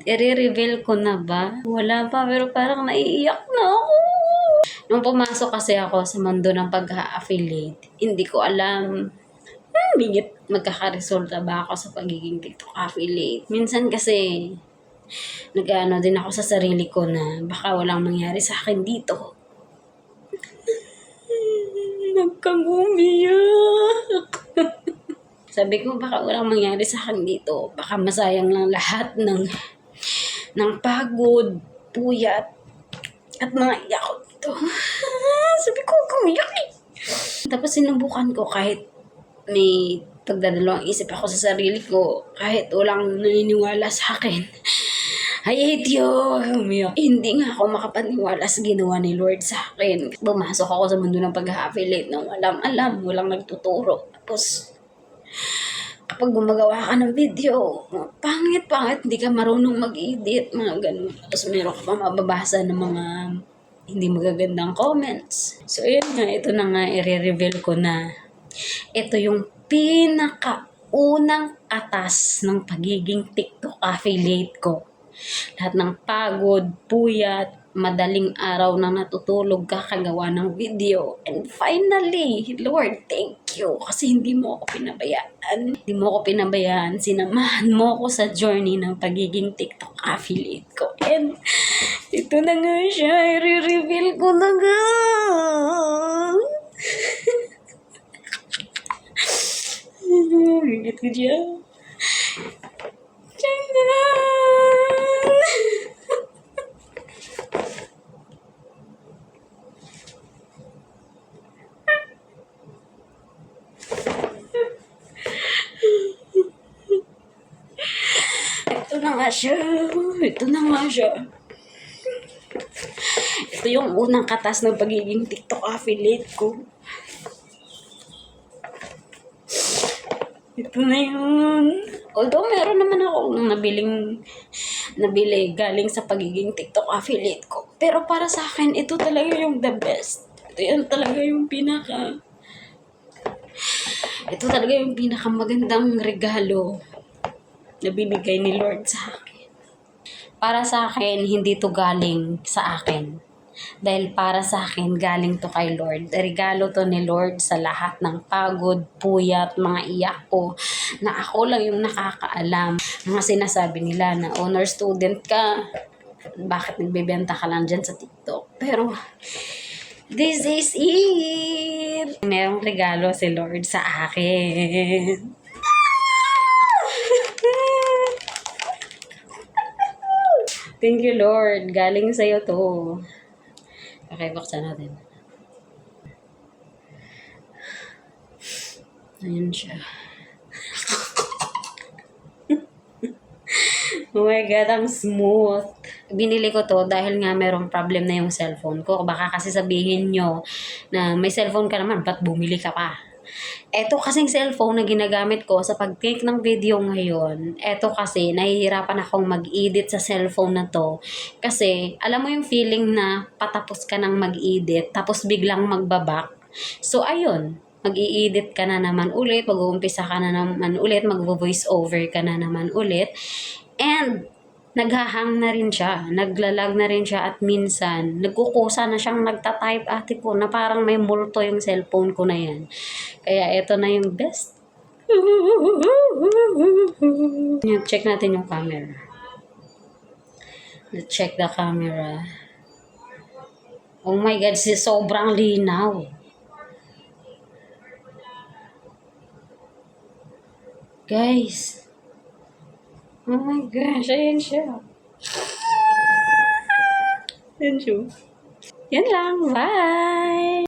I-reveal ko na ba? Wala pa, pero parang naiiyak na ako. Nung pumasok kasi ako sa mundo ng pag-affiliate, hindi ko alam bigit magkakaresulta ba ako sa pagiging TikTok affiliate. Minsan kasi, nag-ano din ako sa sarili ko na baka walang mangyari sa akin dito. Nagkagumiyak. Sabi ko, baka walang mangyari sa akin dito. Baka masayang lang lahat ng pagod, puyat, at mga iyak ko dito. Sabi ko, kumiyak eh. Tapos sinubukan ko kahit may pagdadalawang isip ako sa sarili ko, kahit walang naniniwala sa akin. I hate you! Umiyak. Hindi nga ako makapaniwala sa ginawa ni Lord sa akin. Bumasok ako sa mundo ng pag-affiliate nang walang alam, walang nagtuturo. Tapos, kapag gumagawa ka ng video, pangit, hindi ka marunong mag-edit, mga ganun. Tapos meron ka pa mababasa ng mga hindi magagandang comments. So, yun nga, ito na nga, i-reveal ko na ito yung pinakaunang katas ng pagiging TikTok affiliate ko. Lahat ng pagod, puyat, madaling araw na natutulog kakagawa ng video. And finally, Lord, thank you. Kasi hindi mo ako pinabayaan. Hindi mo ako pinabayaan. Sinamahan mo ako sa journey ng pagiging TikTok affiliate ko. And ito na nga siya. I-reveal ko na nga. Bigit ko siya. Ito na nga siya. Ito yung unang katas ng pagiging TikTok affiliate ko. Ito na yun. Although meron naman akong nabili galing sa pagiging TikTok affiliate ko. Pero para sa akin, ito talaga yung the best. Ito talaga yung pinakamagandang regalo na binigay ni Lord sa akin. Para sa akin, hindi to galing sa akin. Dahil para sa akin, galing to kay Lord. Regalo to ni Lord sa lahat ng pagod, puyat, mga iyak ko, na ako lang yung nakakaalam. Mga sinasabi nila na honor student ka, bakit nagbebenta ka lang dyan sa TikTok? Pero, this is it! Merong regalo si Lord sa akin. Thank you, Lord. Galing sa'yo to. Okay, buksan natin. Ayan siya. Oh my God, ang smooth. Binili ko to dahil nga merong problem na yung cellphone ko. Baka kasi sabihin nyo na may cellphone ka naman, ba't bumili ka pa? Eto kasing cellphone na ginagamit ko sa pag-take ng video ngayon, eto kasi nahihirapan akong mag-edit sa cellphone na to. Kasi alam mo yung feeling na patapos ka ng mag-edit tapos biglang magbabak. So ayun, mag-i-edit ka na naman ulit, mag-uumpisa ka na naman ulit, mag-voice over ka na naman ulit. And naghahang na rin siya, naglalag na rin siya at minsan, nagkukusa na siyang nagtatype ate ko na parang may multo yung cellphone ko na yan. Kaya ito na yung best. Check natin yung camera. Let's check the camera. Oh my God, sobrang linaw. Guys. Oh my gosh, ayan siya. Yan siya. Yan lang, bye!